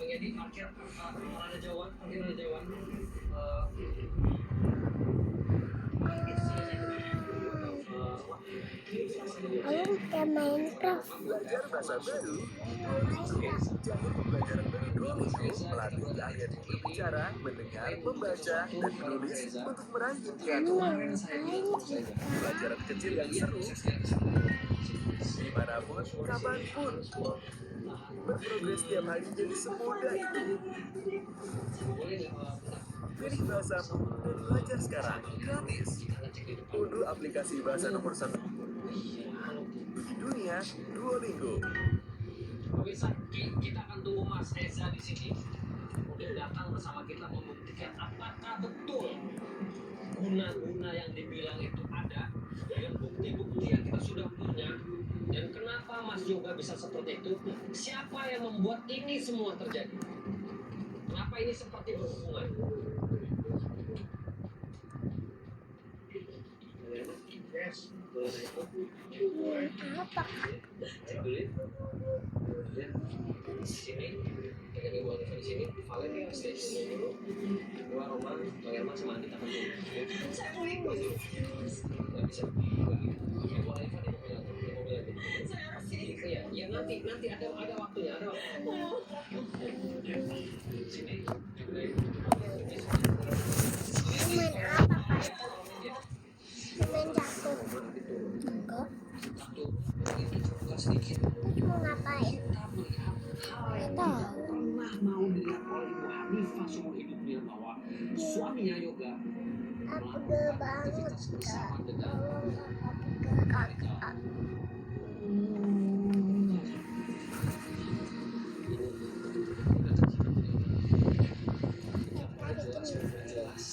bilangnya di parkir ada jauhan, parkir ada jauhan. Aku udah Minecraft. Belajar bahasa baru Duolingo. Jalur pembelajaran baru Duolingo melatih keahlian berbicara, mendengar, membaca, dan menulis untuk meraih impianmu. Pelajaran kecil yang seru, dimanapun, kapanpun. Berprogres setiap hari jadi semudah itu. Pilih bahasamu dan belajar sekarang, gratis. Unduh aplikasi bahasa nomor 1 di dunia, Duolingo. Pemirsa, kita akan tunggu Mas Reza di sini untuk datang bersama kita membuktikan apakah betul guna-guna yang dibilang itu ada dan bukti-bukti yang kita sudah punya. Dan kenapa Mas Yoga bisa seperti itu? Siapa yang membuat ini semua terjadi? Kenapa ini seperti berhubungan? Yes, Apa? di sini, kita di buat di sini, Valen ya stay di sini dulu. Gua Roman, Bang Herman sama Andi akan tunggu. Nggak bisa. Oke, gua Eva di mobil lagi. Iya, ya nanti ada waktunya, ada waktunya. Sini, Main apa Pak? Main catur. Enggak. sedikit. Terus mau ngapain? Nggak tahu. Pernah mau dilihat oleh Ibu Hanifah seumur hidupnya bahwa suaminya Yoga Aku pegel banget. aktivitas bersama dengan Kakak. jelas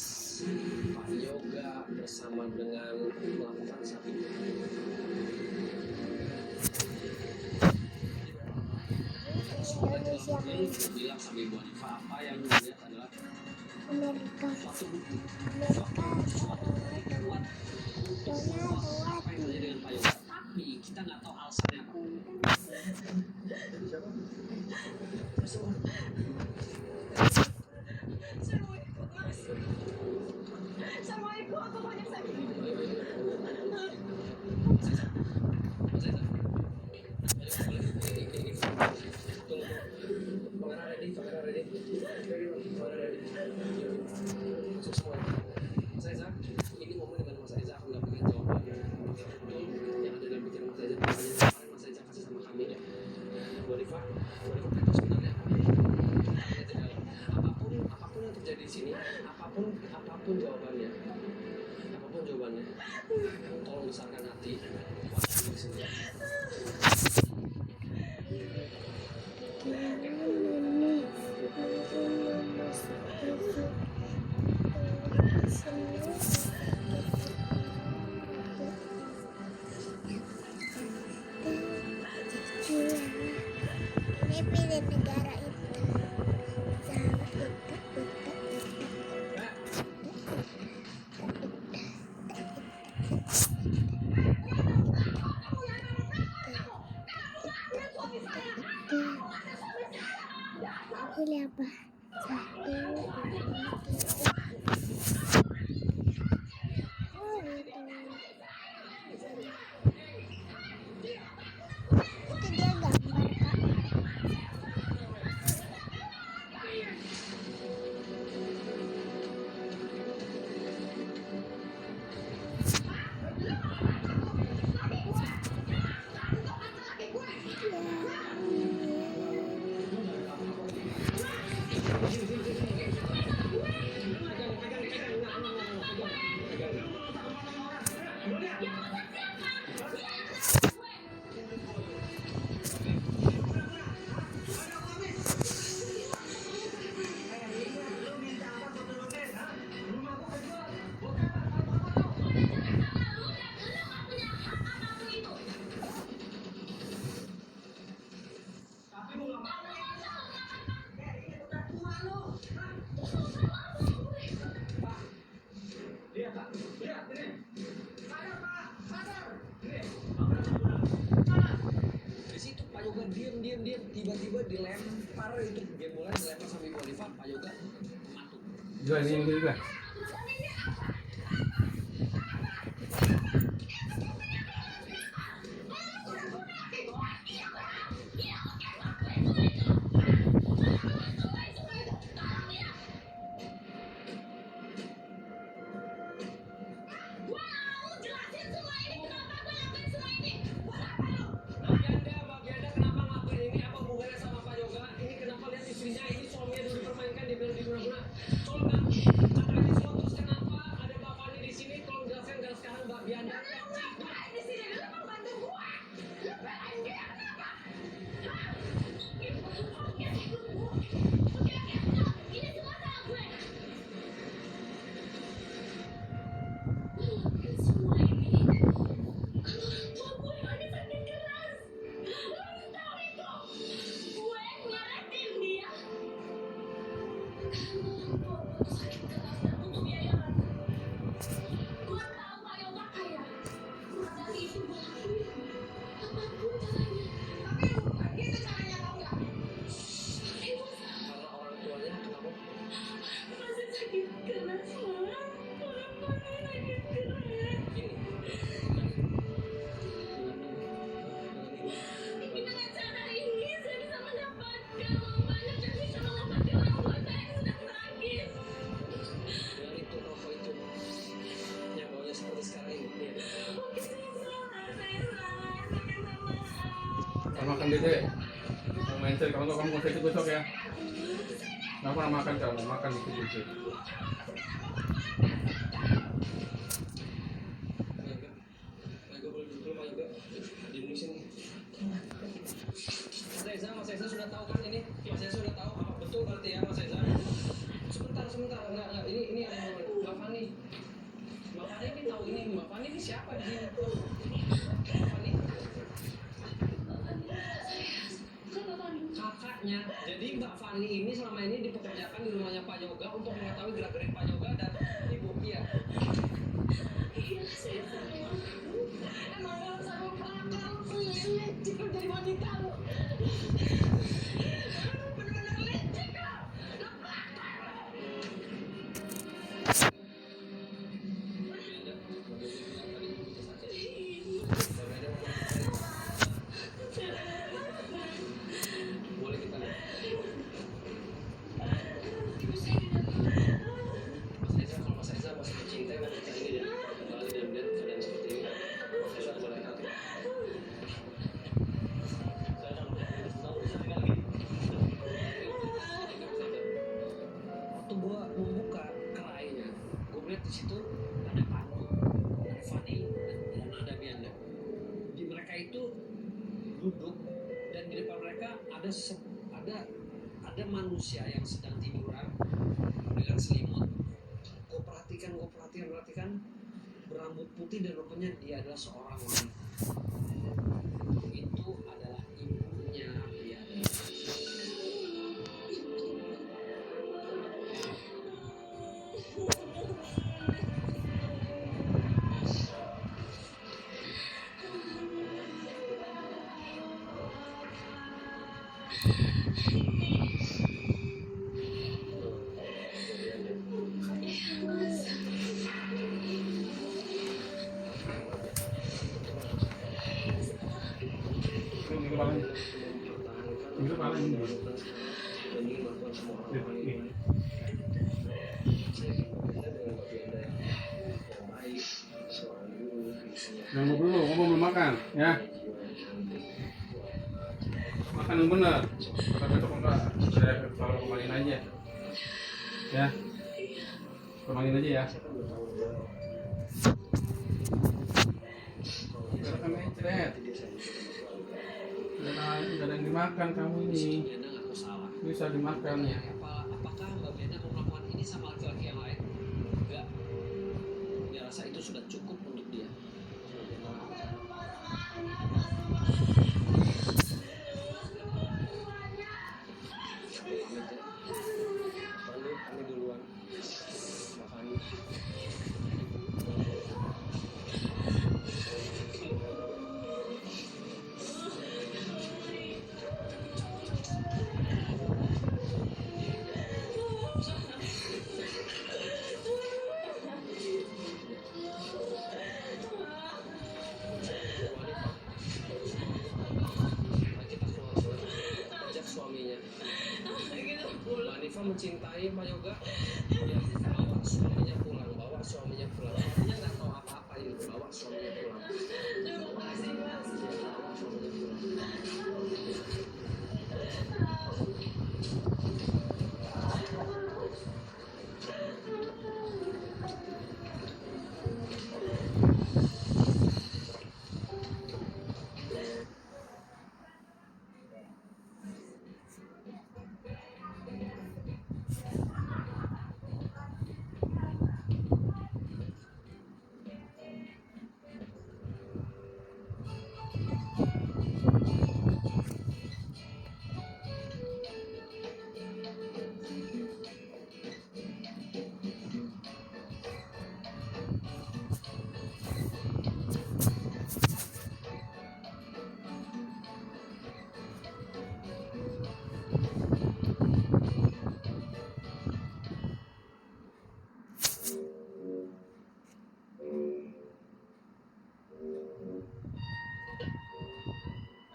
Pak Yoga bersama dengan melakukan satu Indonesia main bilang sama Ibu Hanifah apa yang dilihat adalah Amerika. suatu bukti Amerika. suatu bukti kuat apa yang terjadi dengan Pak Yoga, tapi kita nggak tahu alasannya apa. Saya mau ikut, pokoknya saya Ini ngomong dengan Mas Reza, aku nggak pengen jawaban yang betul yang ada dalam pikiran Mas Reza. Pertanyaan Mas Reza kasih sama kami ya. Bu Hanifah itu sebenarnya apapun yang terjadi di sini, apapun jawabannya, tolong besarkan hati, kuatkan diri sendiri. Ini pilih negara itu. Pilih apa? 1, 2, 3. Itu dia gambar Kak. dia tiba-tiba dilempar itu game bola dilempar sama Ibu Oliva, Pak Yoga matu. Juga ini juga. Mbak Bianda kenapa ngelakuin ini? Apa hubungannya sama Pak Yoga? Ini kenapa lihat istrinya ini suaminya dulu dipermainkan di guna-guna? Tolong kan, antara ini semua terus kenapa ada Mbak Fani di sini? Tolong jelaskan dan sekarang Mbak Bianda. Di sini dulu pembantu gua. Lu belain dia kenapa? Oke, ini semua salah gue. Semua ini gue lagi sakit keras. Lu harus tahu itu. Gue nyaratin dia. Kalau sakit keras dan butuh biaya kan. Gue tahu Pak Yoga kaya. Maka dari itu gue lakuin apapun caranya. Tapi bukan gitu caranya, tau nggak? Itu Karena orang tuanya kenapa? masih sakit keras, Mak. Kenapa sakit keras? Dengan cara ini saya bisa mendapatkan uang banyak dan bisa mengobati orang tua saya yang sedang sakit. Dengan itu rokok itu yang baunya seperti sekarang ini. Oke, saya salah, saya minta maaf. Kamu makan dede. Mau main sel, kalau kamu mau ikut besok ya. Kenapa nggak makan kamu? Makan itu. Pak Yoga boleh duduk dulu, Pak Yoga. Diem di sini. Mas Eza sudah tahu kan ini? Mas Eza sudah tahu apa betul berarti ya Mas Eza? Sebentar, enggak. Ini Mbak Fani. Mbak Fani ini tahu ini. Mbak Fani ini siapa di sini? Mbak Fani kakaknya. Jadi Mbak Fani ini selama ini dipekerjakan di rumahnya Pak Yoga untuk mengetahui gerak-gerik Pak Yoga dan Ibu Pia. Iya, saya salah. Emang kalau saya pelakar, lecek lo jadi wanita lo. Bener-bener lecek lo. Lo pelakar lo. Boleh kita lihat. Ibu saya tidak Mas Eza, kalau Mas Eza masih mencintai wanita ini dan kembali dan melihat keadaan seperti ini, Mas Eza boleh hati. Saya akan tahu sekali lagi. Waktu gua membuka kerainya, gua melihat di situ ada Pandu, ada Fani, dan ada Bianda. Di mereka itu duduk dan di depan mereka ada manusia yang sedang tiduran dengan selimut. Gue perhatikan berambut putih dan rupanya dia adalah seorang wanita. Itu adalah ibunya Bianda. Ini kepalanya. Ini kepalanya. Nunggu dulu, kamu belum makan, ya. Makan yang benar. Kata besok enggak, saya kalau kemarin aja. Ya. Kemarin aja ya. Silakan mencret. Udah ada yang dimakan kamu ini. Bianda ngaku salah. Bisa dimakan ya. Apakah Mbak Bianda mau melakukan ini sama laki-laki yang lain? Enggak. Dia rasa itu sudah cukup untuk dia. Kami duluan. Mbak Fani. Kita pulang. Mbak Nifa mencintai Pak Yoga. Ya, bawa suaminya pulang, bawa suaminya pulang. Suaminya nggak tahu apa-apa ini, bawa suaminya pulang. Terima kasih Mas. Bawa suaminya pulang.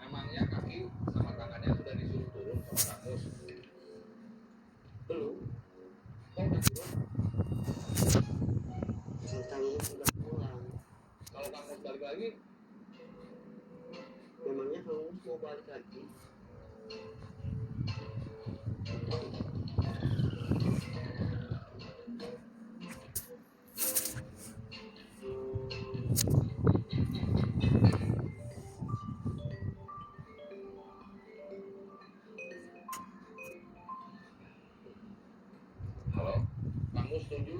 Emangnya kaki sama tangannya sudah disuruh turun sama kamus? Belum. Kok udah turun? Ceritanya sudah pulang. Kalau kamus balik lagi, Memangnya kamu mau balik lagi? halo, kamu setuju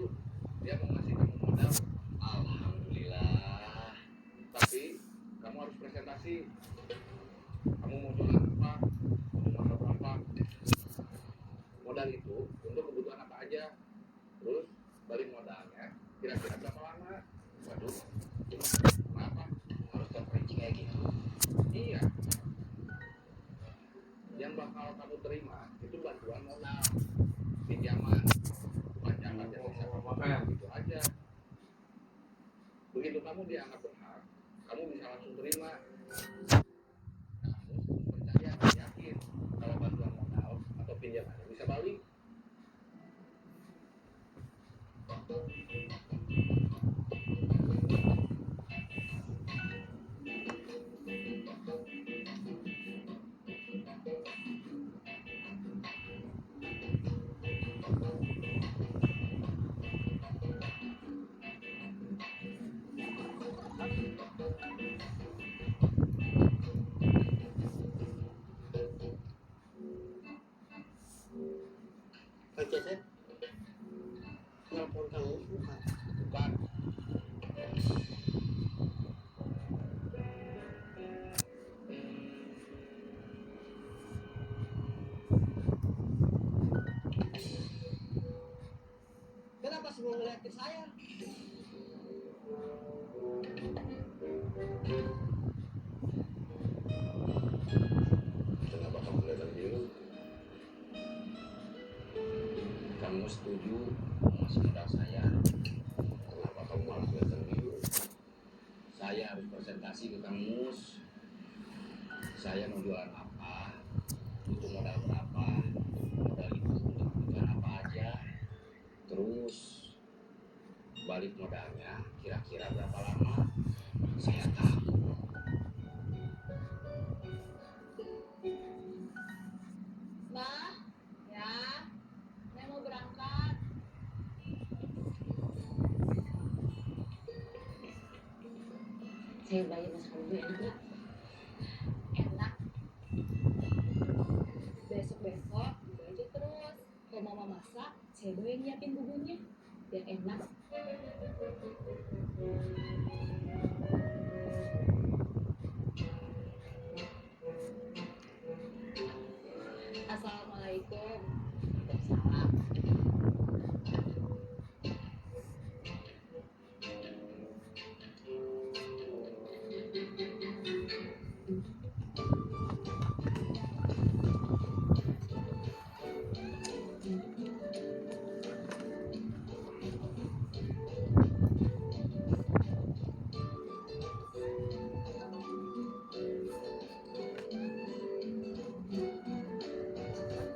dia mau ngasih kamu modal? Alhamdulillah. Tapi kamu harus presentasi. Kamu mau jualan apa? Mau modal berapa? Modal itu untuk kebutuhan apa aja? Terus balik modalnya kira-kira berapa lama? Waduh, kenapa? Harus terperinci kayak gitu. Iya. Yang bakal kamu terima itu bantuan modal, pinjaman, panjangan yang bisa kamu gitu aja. Begitu kamu dianggap berhak, kamu bisa langsung terima. Kamu percaya dan yakin kalau bantuan modal atau pinjamannya bisa balik. Kang Cecep, telepon kamu bukan? Bukan. Kenapa semua ngeliat ke saya? Kenapa kamu kelihatan bingung? Kamu setuju masih modal saya? Kenapa kamu malah kelihatan bingung? Saya harus presentasi ke Kang Mus. Saya mau jualan apa? Butuh modal berapa? Modal itu untuk kebutuhan apa aja? Terus balik modalnya kira-kira berapa lama? Saya tahu. Mbak, ya, saya mau berangkat. Saya bayar masakan dulu enak nggak? Enak. Besok-besok ibu aja terus. Kalau mama masak, saya yang nyiapin bumbunya. Biar enak. Assalamualaikum. Salam.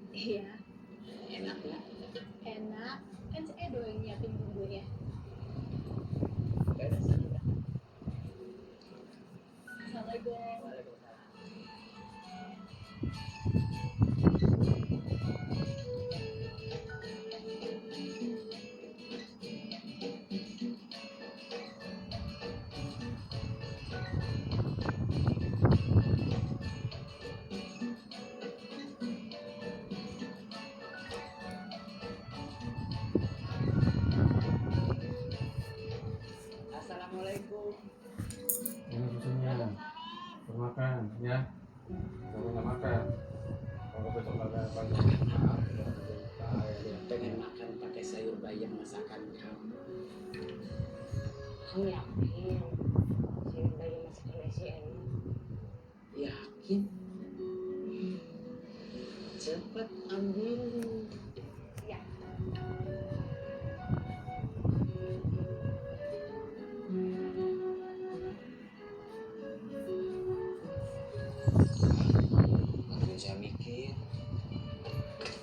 Iya, Enak nggak? enak. Kan si Edo yang nyiapin bumbunya. Beres aja. Assalamualaikum. Waalaikumsalam. Assalamualaikum. Ini susunya. Makan ya. Kalau nggak makan, kalau besok nggak ada apa maaf. Saya pengen makan pakai sayur bayam masakan kamu. Kamu yakin? Sayur bayam masakan si enak. Yakin? Cepat ambil. Ya. Makin saya mikir,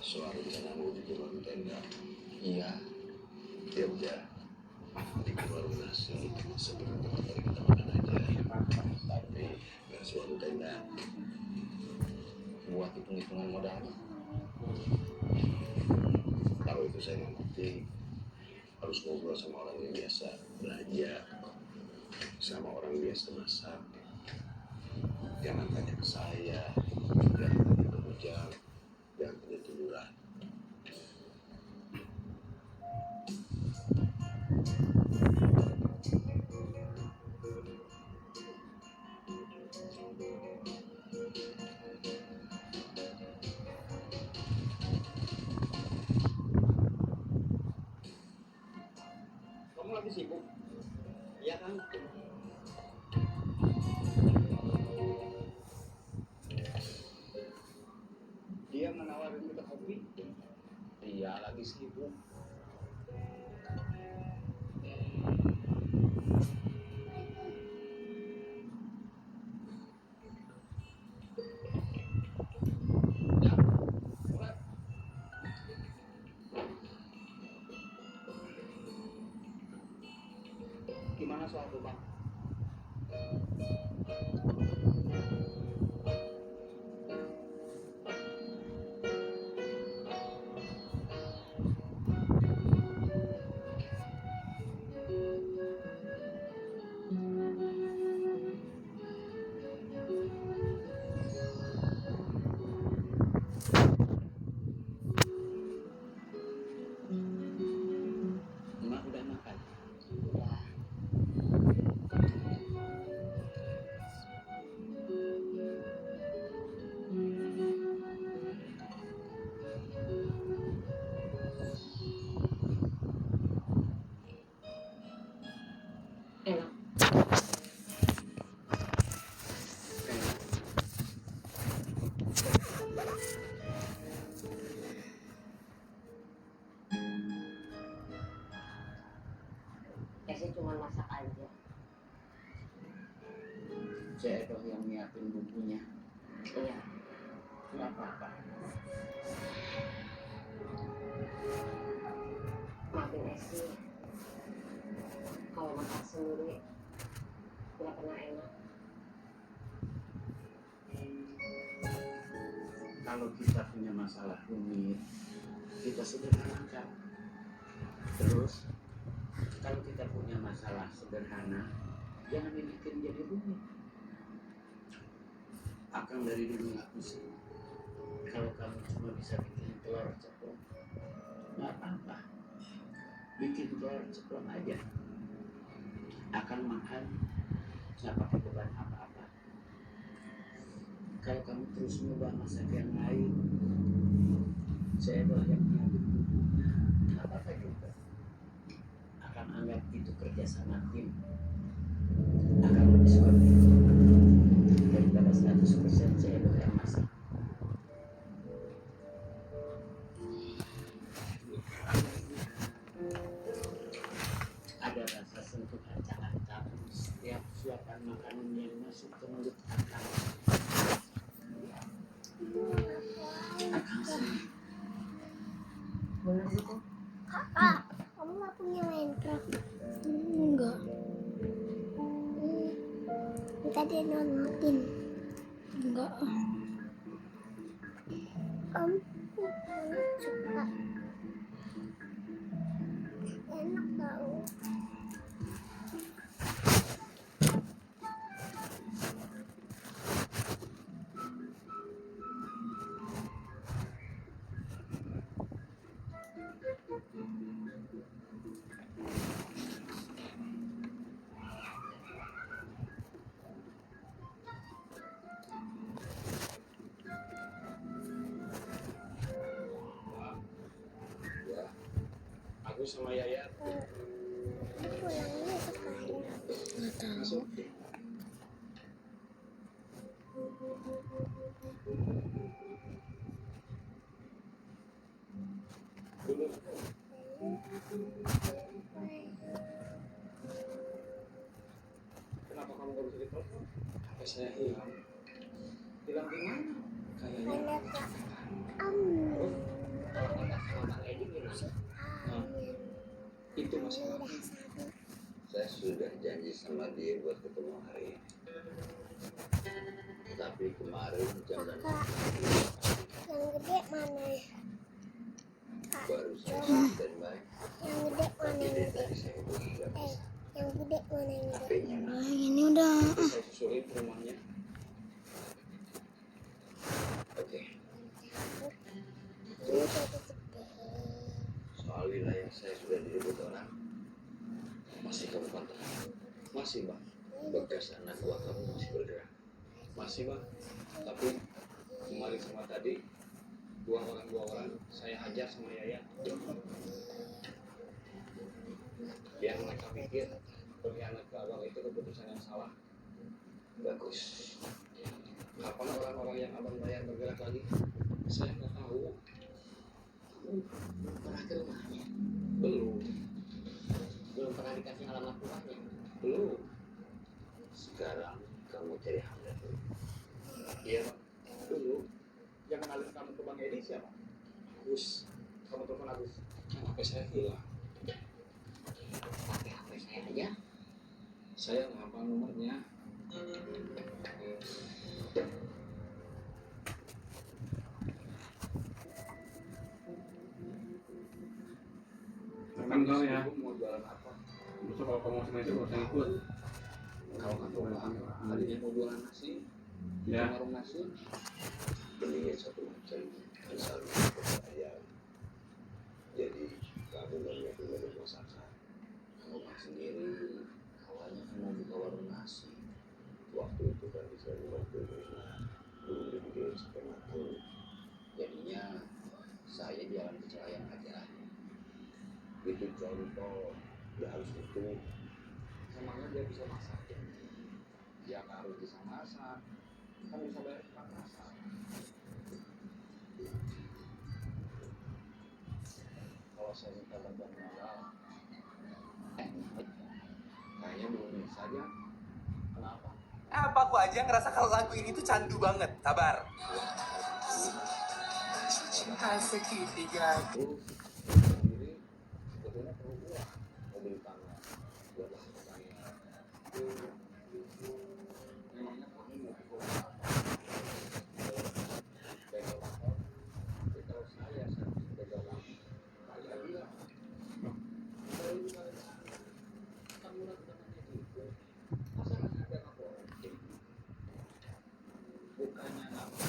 soal rencana mau bikin warung tenda. Iya. Ya udah, bikin warung nasi seperti tempat dari kita makan aja. Tapi versi warung tenda buat hitung-hitungan modalnya. Kalau itu saya nggak ngerti, harus ngobrol sama orang yang biasa belajar, sama orang biasa masak. Jangan tanya ke saya, jangan tanya ke Ujang, jangan tanya ke Lurah. Kamu lagi sibuk? Iya kan? Dia menawarin kita kopi. Dia lagi sibuk. Ya, mulai. Gimana soal rumah? Emak udah makan? Udah. Enak. Ya sih cuma masak aja. Saya Edo yang nyiapin bumbunya. Iya. Nggak apa-apa. Maafin Esi. Kalau masak sendiri nggak pernah enak. Kalau kita punya masalah rumit, kita sederhanakan. Terus, kalau kita punya masalah sederhana, jangan dibikin jadi rumit. Akang dari dulu nggak pusing. Kalau kamu cuma bisa bikin telur ceplok, nggak apa-apa. Bikin telur ceplok aja. Akan makan, nggak pakai beban apa-apa. Kalau kamu terus nyoba masak yang lain, saya doa yang nyiapin bumbunya, nggak apa-apa juga. Akan anggap itu kerja sama tim. Akan lebih suka begitu daripada 100% saya doa yang masak. Ada rasa sentuh acak-acak setiap suapan makanan yang masuk ke mulut akang. Akang senang. Bener gitu. Kakak, kamu nggak punya Minecraft? Enggak. Minta dia downloadin. Enggak. Kamu suka. Enak tau. Ya, aku sama Yayat Pulangnya sekarang. Nggak tahu. masuk. Dulu kenapa kamu gak bisa ditelepon? HP saya hilang. Hilang di mana? Kayaknya Ada Kak kalau kontak sama Bang Edi gimana? Amin. Itu masalah. Udah sabar. Saya sudah janji sama dia buat ketemu hari ini. Tapi kemarin jam dan Kakak, yang gede mana ya? Kak, baru saya coba. standby. Yang gede mana Tapi yang dari gede? tadi saya hubungi nggak bisa. Yang gede mana yang gede? HP-nya nggak. Ini udah. Nanti saya susulin ke rumahnya. Oke. Ini jadi gede. Soal wilayah saya sudah direbut orang. Masih kamu pantau? Masih bang. Bekas anak buah kamu masih bergerak. Masih bang. Tapi kemarin sama tadi dua orang saya hajar sama Yaya. Biar mereka pikir berkhianat ke abang itu keputusan yang salah. Bagus. Kapan orang-orang yang abang bayar bergerak lagi? Saya nggak tahu. Pernah ke rumahnya. Belum. Belum pernah dikasih alamat rumahnya. Belum. Sekarang kamu cari Hamdan dulu. Iya pak. Dulu. Yang kenalin kamu ke Bang Edi siapa? Agus. Kamu telepon Agus. HP saya hilang. Pakai HP saya aja. Saya nggak hafal nomornya. Kan kau ya. Ibu mau jualan apa? Besok kalau kamu sama itu gak usah ikut. Kalau nggak tahu bang, tadinya mau jualan nasi. Di Ya. warung nasi. Belinya satu macam. Misalnya saya. Jadi kamu banyak dari masakan. Kamu mah sendiri. Awalnya kan mau buka warung nasi. Waktu itu kan bisa dibantu belum dibikin sampai matang. Jadinya saya jalan kecelakaan aja. Itu contoh, ya harus itu. Emangnya dia bisa masak? Ya nggak harus bisa masak. Kan bisa bayar tukang masak. Kalau saya minta bantuan modal, kayaknya belum bisa aja. Kenapa? Apa aku aja ngerasa kalau lagu ini tuh candu banget. Sabar. Cinta segitiga. Terus sendiri sebetulnya perlu uang mau beli tanah buat lahan pertanian. Memangnya kamu mau ikut Begal motor, tapi kalau saya begal lagi, kali lagi lah. Kalau juga kan murah dengan itu, masa nggak ada apa? Bukannya apa,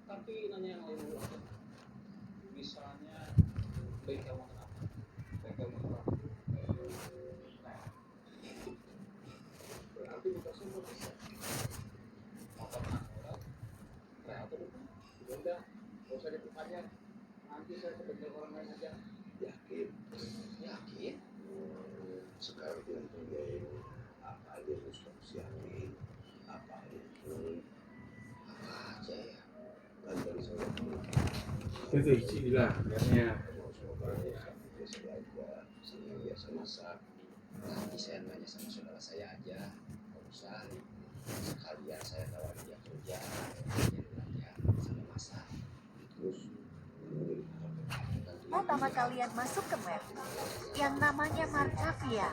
tapi nanya yang lain dulu aja. Misalnya begal motor apa? Begal motor apa? Nah, berarti kita semua bisa. Motor nasional, atau bukan? udah, nggak usah ditanya. Nanti saya ke bengkel orang lain aja. Yakin? Yakin? Sekarang bilang biayain apa aja terus kamu siapin, apa aja apa aja ya. Kan dari saya Itu isi lah, kayaknya. semoga ya biasa belajar, saya biasa masak. Nanti saya nanya sama saudara saya aja, nggak usah. Sekalian saya tawarin dia kerja, jadi belajar sama masak. Terus kamu jadi kakak nanti pertama kalian masuk ke map yang namanya Markavia.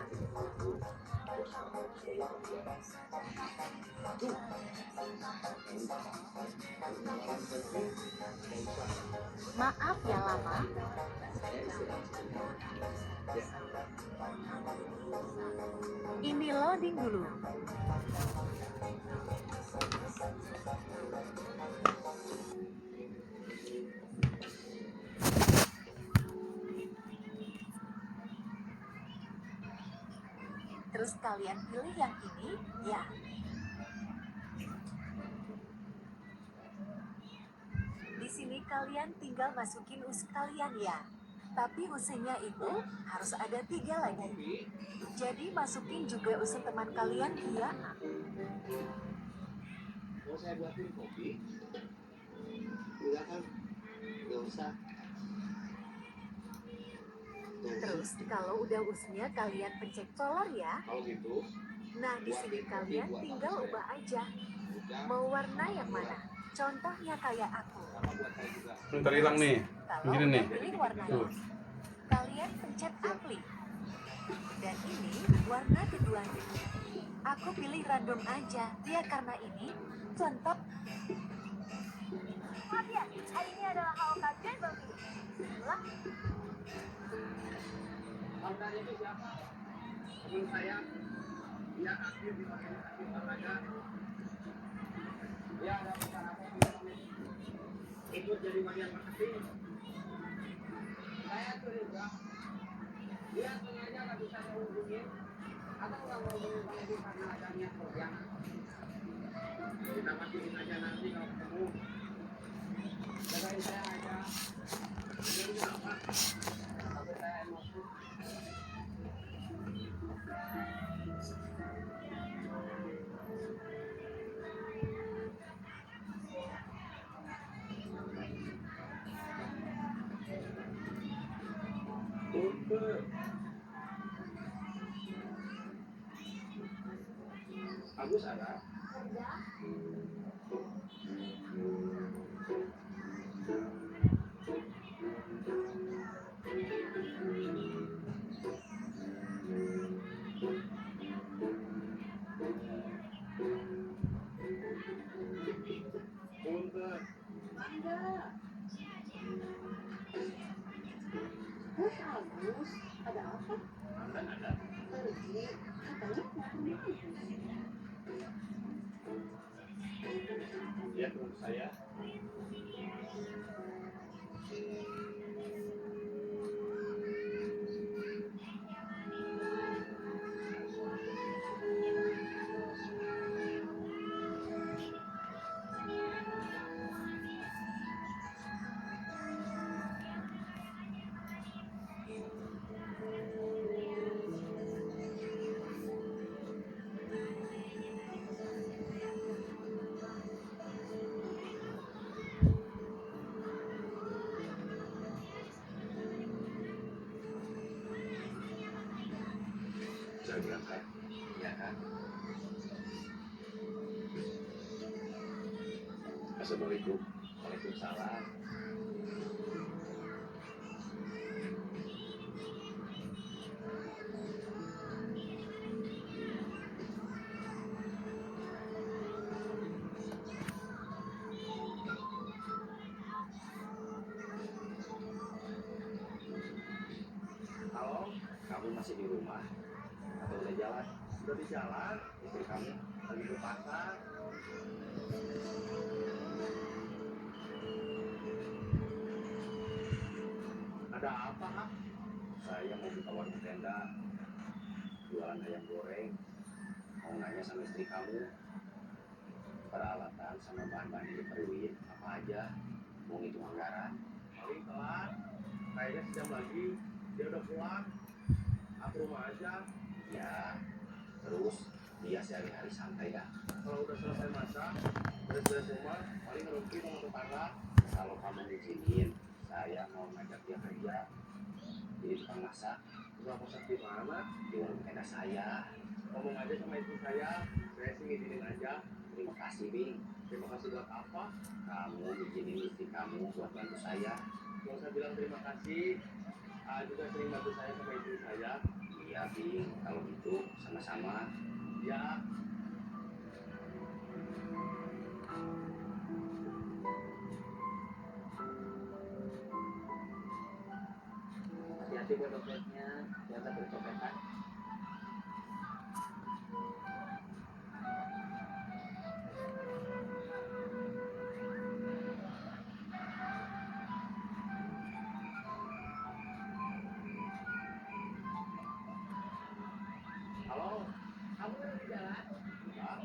Maaf ya lama. Ini loading dulu. Terus kalian pilih yang ini, ya. Di sini kalian tinggal masukin us kalian ya. Tapi usnya itu harus ada 3 lagi. Jadi masukin juga us teman kalian ya. Mau saya buatin kopi? Enggak kan? Nggak usah. Terus kalau udah usnya kalian pencet color ya. Kalau gitu, Nah di sini kalian tinggal ubah aja. Mau warna yang mana? Contohnya kayak aku. sama buat saya juga. Bentar hilang nih. Kalau Gini udah nih. pilih warnanya, Tuh. kalian pencet apply. Dan ini warna keduanya. Aku pilih random aja, ya karena ini contoh. Lihat, ini adalah hal kaget bagi. Lah, Kamera itu siapa? Teman saya. Dia aktif di organisasi olahraga. Dia ada pesan apa ikut jadi bagian marketing. Saya curiga dia sengaja nggak bisa menghubungin atau nggak mau hubungin sama ibu karena ada niat berkhianat. Kita pastiin aja nanti kalau ketemu. Jagain saya aja. Ini apa? Sampai saya emosi. Agus ada? Punten. Agus, ada apa? Punten ada. Pergi, katanya mau kemana? Dia teman saya. Saya berangkat. Ya kan? Assalamualaikum. Waalaikumsalam. Halo, kamu masih di rumah? Atau udah jalan? Udah di jalan. Istri kamu lagi ke pasar. Ada apa, Kak? Saya mau buka warung tenda. Jualan ayam goreng. Mau nanya sama istri kamu. Peralatan sama bahan-bahan yang diperluin apa aja. Mau ngitung anggaran. Paling telat. Kayaknya sejam lagi. Dia udah pulang. Aku rumah aja. Ya. Terus dia sehari-hari santai dah. Kalau udah selesai masak, beres-beres rumah, paling ngerumpi sama tetangga. Kalau kamu ngizinin, saya mau ngajak dia kerja. Jadi tukang masak. Tukang masak di mana? Di warung tenda saya. Ngomong aja sama istri saya sih ngizinin aja. Terima kasih, Bing. Terima kasih buat apa? Kamu ngizinin istri kamu buat bantu saya. Gak usah bilang terima kasih. juga sering bantu saya sama istri saya. Iya, Bi. Kalau gitu sama-sama. Ya. Hati-hati buat dompetnya, jangan sampai kecopetan. Halo, kamu udah di jalan? Enggak.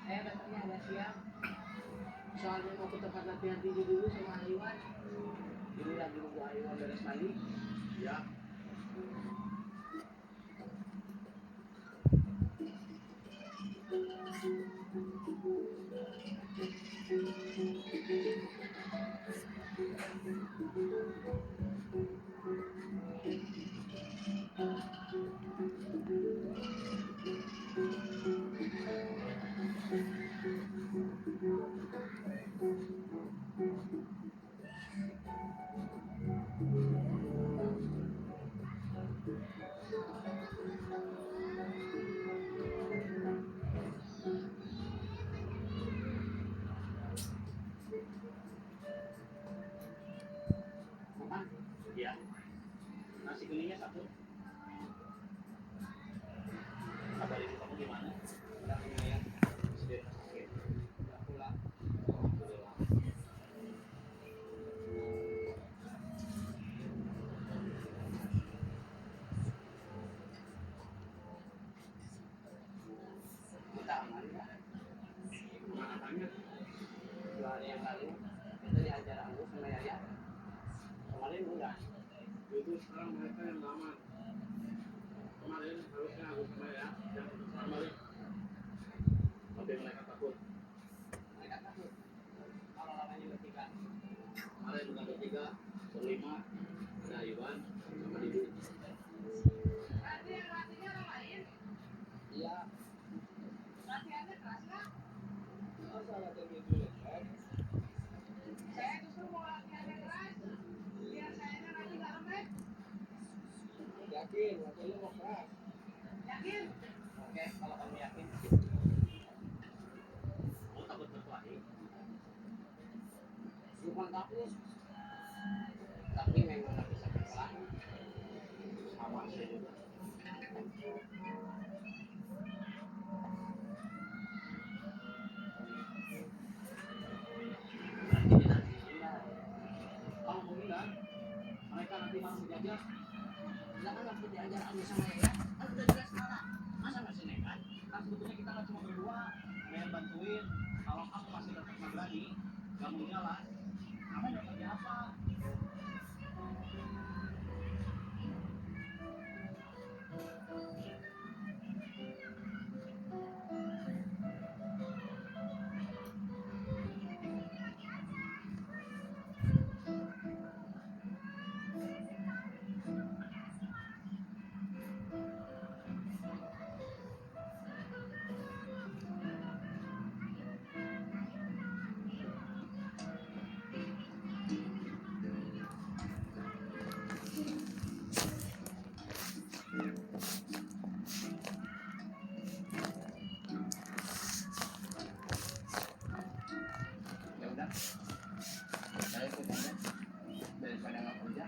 Saya datangnya agak siang. Soalnya mau ke tempat latihan tinju dulu sama Aywan. Ini lagi nunggu Aywan beres mandi. Ya. Makan? Iya. Nasi kuningnya satu. Kabar ibu kamu gimana? Udah lumayan. Masih di rumah sakit. Udah pulang. Alhamdulillah. Kita aman ya? Mana banget? 2 hari yang lalu kita diajar aku sama Yaya. Kemarin enggak. Itu sekarang mereka yang lama. Kemarin harusnya aku sama ya, yang sekarang balik. Tapi mereka takut. Mereka takut. Kalau lawannya bertiga. Kemarin bukan bertiga, berlima. Ada Iwan sama Didu. Latihannya orang lain. Iya. Latihannya keras nggak? Masa latihan gitu ya? Saya justru mau latihannya keras. Biar saya nanti nggak lembek. Yakin, latihannya mau keras. Yakin? Oke, kalau kamu yakin. Kamu takut berkelahi? Bukan takut. Tapi memang nggak bisa berkelahi. Sama saya juga. Nanti dinantikan. Kamu mau bilang, mereka nanti malah menjajah. Kita kan waktu diajar Ami sama Yaya, kan udah jelas kalah. Masa masih nekat? Kan sebetulnya kita nggak cuma berdua, ada yang bantuin. Kalau kamu masih tetap nggak berani, nggak mau jalan, kamu mau kerja apa? Ya udah, saya ikut aja daripada nggak kerja.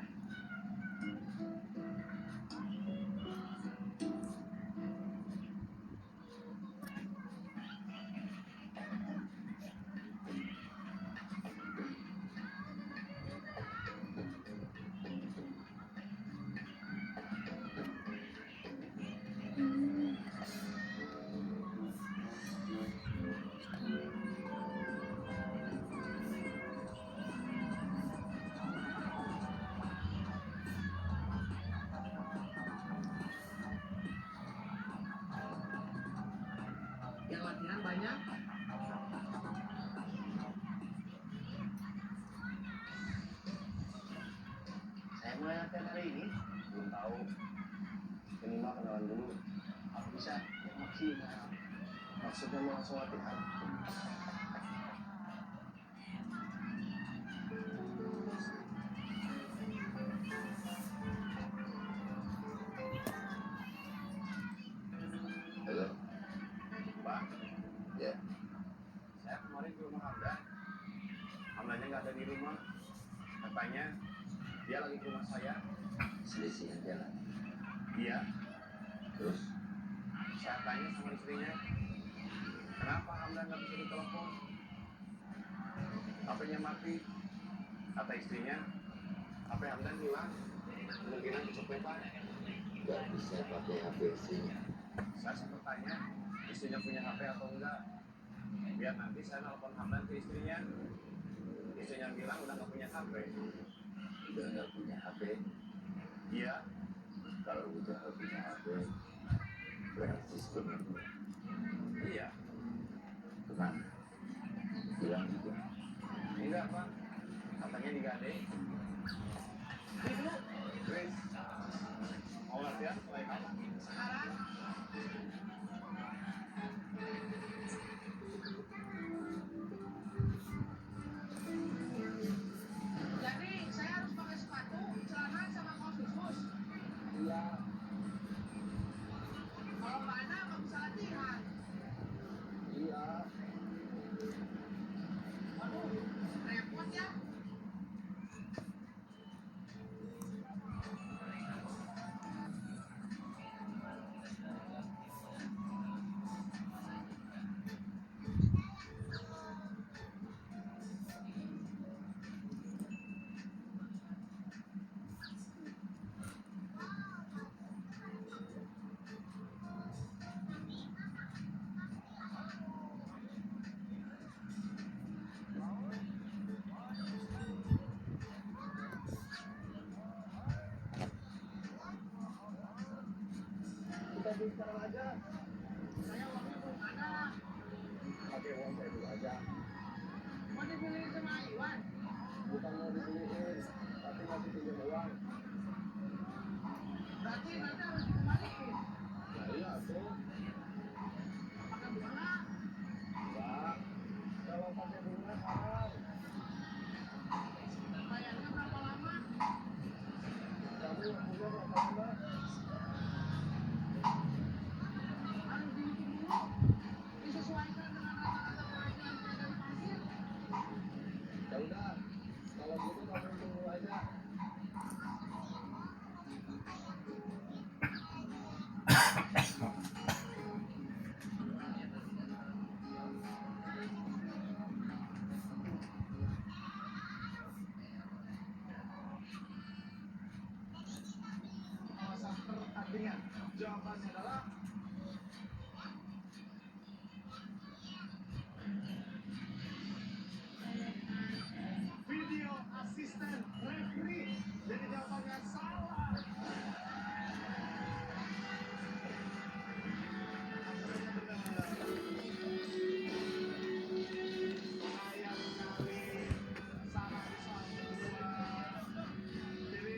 Yang latihan banyak. Saya mulai latihan hari ini. Belum tahu. Minimal kenalan dulu. Aku bisa maksimal. Maksudnya mau langsung latihan. Dia lagi ke rumah saya. Selisih jalan. Iya. Terus Saya tanya sama istrinya, kenapa Hamdan nggak bisa ditelepon? HP-nya mati. Kata istrinya, HP Hamdan hilang. Kemungkinan kecopetan. nggak bisa pakai HP istrinya. Saya sempat tanya, istrinya punya HP atau enggak. Biar nanti saya nelpon Hamdan ke istrinya. Istrinya bilang udah nggak punya HP. Udah nggak punya HP. Iya. Kalau udah nggak punya HP, berarti sebenarnya Iya. kemana? Bilang juga. Enggak, Pak. Katanya digadeng. Chris, mau latihan mulai kapan? Sekarang. Jadi saya harus pakai sepatu, celana sama kaos khusus. Iya. Kalau nggak ada nggak bisa latihan. Iya. Waduh, repot ya. Kita beli sekarang aja. Saya uangnya belum ada. Pakai uang saya dulu aja. Mau dibeliin sama Iwan. Bukan mau dibeliin, tapi masih pinjam uang. Berarti nanti harus dikembaliin. Nah iya tuh. Pakai bunga. Enggak. Kalau pakai bunga haram. Bayarnya berapa lama? Kamu punya berapa lama? Harus dihitung dulu. Disesuaikan dengan rata-rata penghasilan saya dari pasir. Ya udah. Kalau gitu kamu hitung dulu aja. Alasan pertandingan. Jawabannya adalah video asisten referee. Jadi jawabannya salah. Sayang sekali. Salah semua. Jadi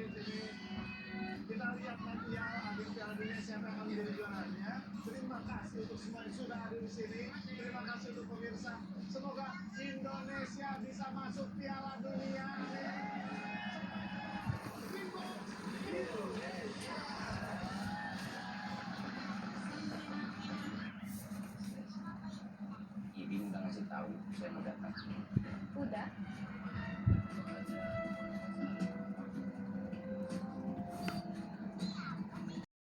kita lihat nanti ya akhir Piala Dunia siapa yang akan menjadi juaranya. Terima kasih untuk semua yang sudah hadir di sini. Terima kasih untuk pemirsa. Semoga Indonesia bisa masuk Piala Dunia. Indonesia. Ibing udah ngasih tahu saya mau datang. Udah.